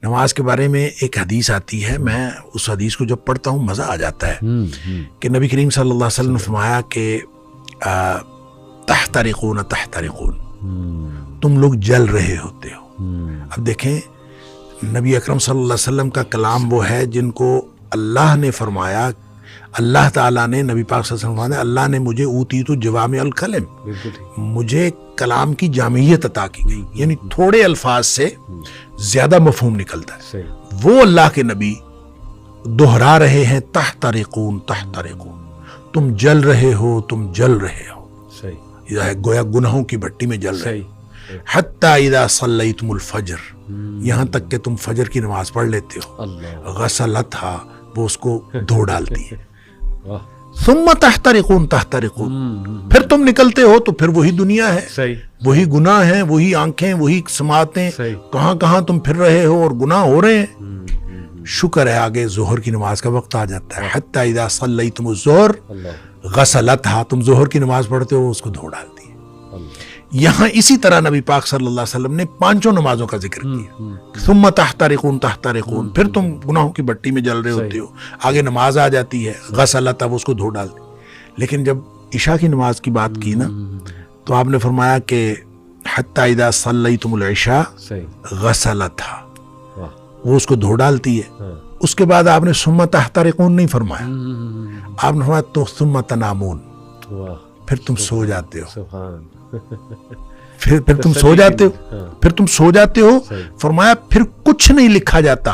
نماز کے بارے میں ایک حدیث آتی ہے، میں اس حدیث کو جب پڑھتا ہوں مزہ آ جاتا ہے کہ نبی کریم صلی اللہ علیہ وسلم نے فرمایا کہ تحترقون تحترقون، تم لوگ جل رہے ہوتے ہو۔ اب دیکھیں نبی اکرم صلی اللہ علیہ وسلم کا کلام وہ ہے جن کو اللہ نے فرمایا، اللہ تعالیٰ نے نبی پاک صلی اللہ علیہ وسلم فرمایا اللہ نے مجھے اوتیت جوامع الکلم، مجھے کلام کی جامعیت عطا کی گئی، یعنی تھوڑے الفاظ سے زیادہ مفہوم نکلتا ہے۔ وہ اللہ کے نبی دہرا رہے ہیں تحترقون تحترقون، تم جل رہے ہو، تم جل رہے ہو، یہ ہے گویا گناہوں کی بھٹی میں جل رہے ہو۔ حتی اذا صلیتم الفجر، یہاں تک کہ تم فجر کی نماز پڑھ لیتے ہو، غسلتھا، وہ اس کو دھو ڈالتی ہے، ثم تحترقون تحترقون، پھر تم نکلتے ہو تو پھر وہی دنیا ہے، وہی گناہ ہیں، وہی آنکھیں، وہی سماعتیں، کہاں کہاں تم پھر رہے ہو اور گناہ ہو رہے ہیں۔ شکر ہے آگے ظہر کی نماز کا وقت آ جاتا ہے، حتی اذا صلیتم الظہر غسلتھا، تم ظہر کی نماز پڑھتے ہو اس کو دھو ڈالتی ہے۔ یہاں اسی طرح نبی پاک صلی اللہ علیہ وسلم نے پانچوں نمازوں کا ذکر کیا، ثم تحترقون تحترقون، پھر تم گناہوں کی بٹی میں جل رہے ہوتے ہو، آگے نماز آ جاتی ہے، غسلتھا، وہ اس کو دھو ڈالتی۔ لیکن جب عشاء کی نماز کی بات کی نا تو آپ نے فرمایا کہ حتی اذا صلیتم العشاء غسلتھا، وہ اس کو دھو ڈالتی ہے۔ اس کے بعد آپ نے ثم تحترقون نہیں فرمایا، آپ نے فرمایا تو ثم تنامون، پھر تم سو جاتے ہو، پھر تم سو جاتے ہو، پھر تم سو جاتے ہو، فرمایا پھر کچھ نہیں لکھا جاتا،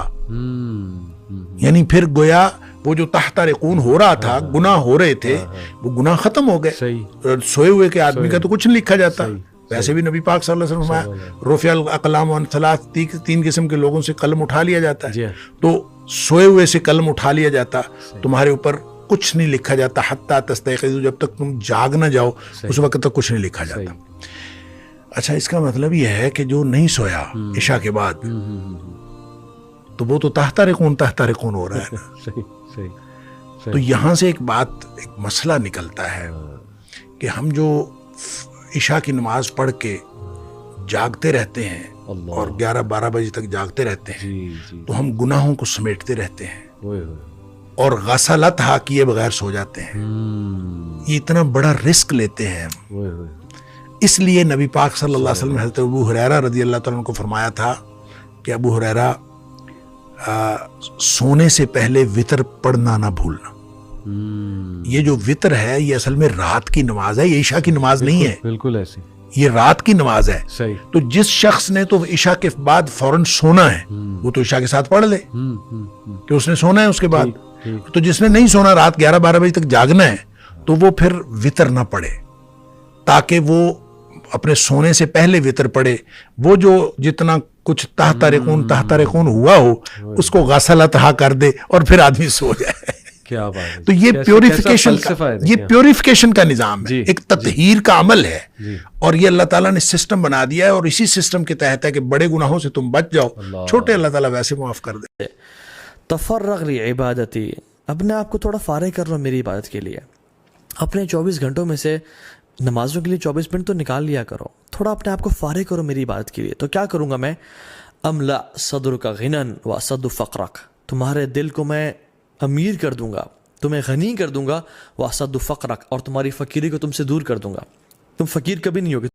یعنی پھر گویا وہ جو تحترقون ہو رہا تھا، گناہ ہو رہے تھے، وہ گناہ ختم ہو گئے، سوئے ہوئے کے آدمی کا تو کچھ نہیں لکھا جاتا۔ ویسے بھی نبی پاک صلی اللہ علیہ وسلم فرمایا رفع الاقلام عن ثلاث، تین قسم کے لوگوں سے قلم اٹھا لیا جاتا ہے، تو سوئے ہوئے سے قلم اٹھا لیا جاتا، تمہارے اوپر کچھ نہیں لکھا جاتا حتی تستيقظوا، جب تک تم جاگ نہ جاؤ اس وقت تک کچھ نہیں لکھا جاتا۔ اچھا، اس کا مطلب یہ ہے کہ جو نہیں سویا عشاء کے بعد تو وہ تو تحترقون تحترقون ہو رہا ہے نا۔ تو یہاں سے ایک مسئلہ نکلتا ہے کہ ہم جو عشاء کی نماز پڑھ کے جاگتے رہتے ہیں اور 11-12 بجے تک جاگتے رہتے ہیں تو ہم گناہوں کو سمیٹتے رہتے ہیں اور غسلتھا کیے بغیر سو جاتے ہیں۔ یہ اتنا بڑا رسک لیتے ہیں ہم، اس لیے نبی پاک صلی اللہ علیہ وسلم حضرت ابو ہریرہ رضی اللہ تعالیٰ عنہ کو فرمایا تھا کہ ابو ہریرہ سونے سے پہلے وتر پڑھنا نہ بھولنا۔ یہ جو وتر ہے یہ اصل میں رات کی نماز ہے، یہ عشاء کی نماز نہیں ہے، بالکل ایسی، یہ رات کی نماز ہے۔ تو جس شخص نے تو عشاء کے بعد فوراً سونا ہے وہ تو عشاء کے ساتھ پڑھ لے کہ اس نے سونا ہے اس کے بعد، تو جس نے نہیں سونا، رات 11-12 بجے تک جاگنا ہے، تو وہ پھر وتر نہ پڑھے تاکہ وہ اپنے سونے سے پہلے وتر پڑھے، وہ جو جتنا کچھ تحترقون ہوا ہو اس کو غسلتھا کر دے اور پھر آدمی سو جائے۔ کیا بات ہے، تو یہ پیوریفیکیشن کا نظام ہے، ایک تطہیر کا عمل ہے، اور یہ اللہ تعالیٰ نے سسٹم بنا دیا ہے، اور اسی سسٹم کے تحت ہے کہ بڑے گناہوں سے تم بچ جاؤ، چھوٹے اللہ تعالیٰ ویسے معاف کر دے۔ تفرغ لعبادتی، اپنے آپ کو تھوڑا فارغ کر لو میری عبادت کے لیے، اپنے 24 گھنٹوں میں سے نمازوں کے لیے 24 منٹ تو نکال لیا کرو، تھوڑا اپنے آپ کو فارغ کرو میری عبادت کے لیے۔ تو کیا کروں گا میں؟ املا صدرک غنی واسد فقرک، تمہارے دل کو میں امیر کر دوں گا، تمہیں غنی کر دوں گا، واسد فقرک، اور تمہاری فقیری کو تم سے دور کر دوں گا، تم فقیر کبھی نہیں ہوگے۔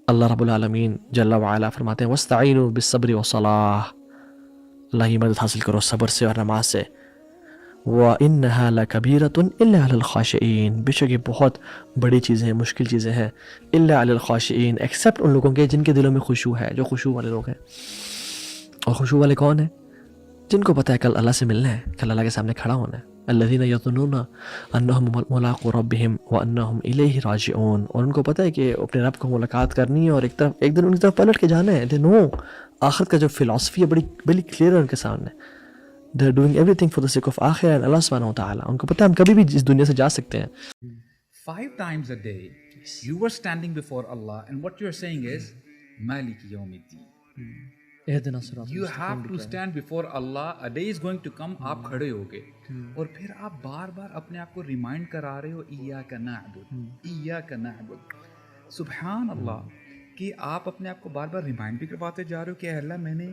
اللہ رب العالمین جل وعلا فرماتے ہیں واستعینوا بالصبر والصلاۃ، اللہ کی مدد حاصل کرو صبر سے اور نماز سے۔ وَإِنَّهَا لَكَبِيرَةٌ إِلَّا عَلَى الْخَاشِعِينَ، بے شک یہ بہت بڑی چیزیں ہیں، مشکل چیزیں ہیں، إِلَّا عَلَى الْخَاشِعِينَ، ایکسیپٹ ان لوگوں کے جن کے دلوں میں خشوع ہے، جو خشوع والے لوگ ہیں۔ اور خشوع والے کون ہیں؟ جن کو پتہ ہے کل اللہ سے ملنا ہے، کل اللہ کے سامنے کھڑا ہونا ہے۔ الَّذِينَ يَظُنُّونَ أَنَّهُمْ مُلَاقُو رَبِّهِمْ وَأَنَّهُمْ إِلَيْهِ رَاجِعُونَ، اور ان کو پتہ ہے کہ اپنے رب کو ملاقات کرنی ہے اور ایک دن ان کی طرف پلٹ کے جانا ہے۔ دے نو آخرت کا جو فلسفی ہے بڑی کلیئر ہے ان کے سامنے۔ They are doing everything for the sake of آخرت and اللہ سبحانہ وتعالی، ان کو پتہ ہے ہم کبھی بھی اس دنیا سے جا سکتے ہیں۔ 5 times a day you were standing before Allah and what you are saying is Maliki Yawmiddin. You have to stand before Allah, a day is going to come، آپ کھڑے ہوگے اور پھر آپ بار بار اپنے آپ کو ریمائنڈ کرا رہے ہو ایاک نعبد ایاک نعبد، سبحان اللہ، کہ آپ اپنے آپ کو بار بار ریمائنڈ بھی کرواتے جا رہے ہو کہ اے اللہ میں نے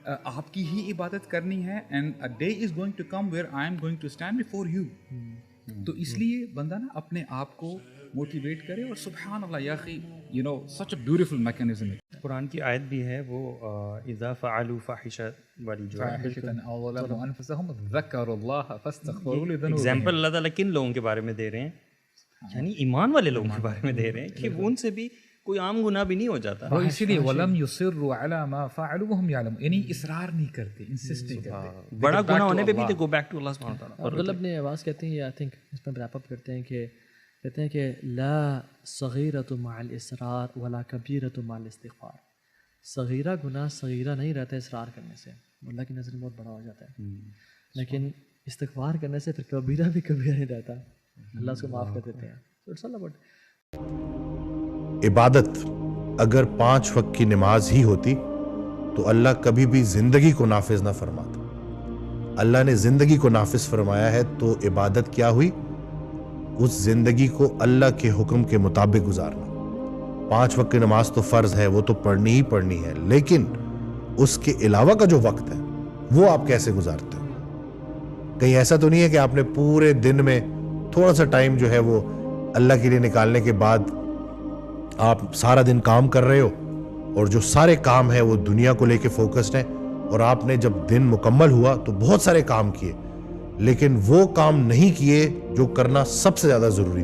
آپ کی ہی عبادت کرنی ہے, and a day is going to come where I am going to stand before you. تو اس لیے بندہ نا اپنے آپ کو موٹیویٹ کرے, اور سبحان اللہ یا اخی you know such a beautiful mechanism. Quran کی آیت بھی ہے وہ اذا فعلوا فاحشہ والی جو ہے, ایگزامپل اللہ تعالیٰ کن لوگوں کے بارے میں دے رہے ہیں, یعنی ایمان والے لوگوں کے بارے میں دے رہے ہیں کہ ان سے بھی کوئی عام گناہ بھی نہیں ہو جاتا. اور اسی لیے ولم یصروا علی ما فعلوا وهم یعلمون, یعنی اصرار نہیں کرتے, انسسٹ نہیں کرتے, بڑا گناہ ہونے پہ بھی گو بیک ٹو اللہ سبحانہ وتعالیٰ. اور غلب نے آواز کہتے ہیں, آئی تھنک اس میں ریپ اپ کرتے ہیں کہ کہتے ہیں کہ لا صغیرۃ مع الاصرار ولا کبیرۃ مع الاستغفار. صغیرہ گناہ صغیرہ نہیں رہتا اصرار کرنے سے, اللہ کی نظر میں بہت بڑا ہو جاتا ہے, لیکن استغفار کرنے سے پھر کبیرہ بھی کبیرہ نہیں رہتا, اللہ اس کو معاف کر دیتے ہیں. So it's all about عبادت اگر 5 وقت کی نماز ہی ہوتی تو اللہ کبھی بھی زندگی کو نافذ نہ فرماتا. اللہ نے زندگی کو نافذ فرمایا ہے تو عبادت کیا ہوئی, اس زندگی کو اللہ کے حکم کے مطابق گزارنا. 5 وقت کی نماز تو فرض ہے, وہ تو پڑھنی ہی پڑھنی ہے, لیکن اس کے علاوہ کا جو وقت ہے وہ آپ کیسے گزارتے ہو. کہیں ایسا تو نہیں ہے کہ آپ نے پورے دن میں تھوڑا سا ٹائم جو ہے وہ اللہ کے لیے نکالنے کے بعد آپ سارا دن کام کر رہے ہو, اور جو سارے کام ہیں وہ دنیا کو لے کے فوکسڈ ہیں, اور آپ نے جب دن مکمل ہوا تو بہت سارے کام کیے لیکن وہ کام نہیں کیے جو کرنا سب سے زیادہ ضروری تھا.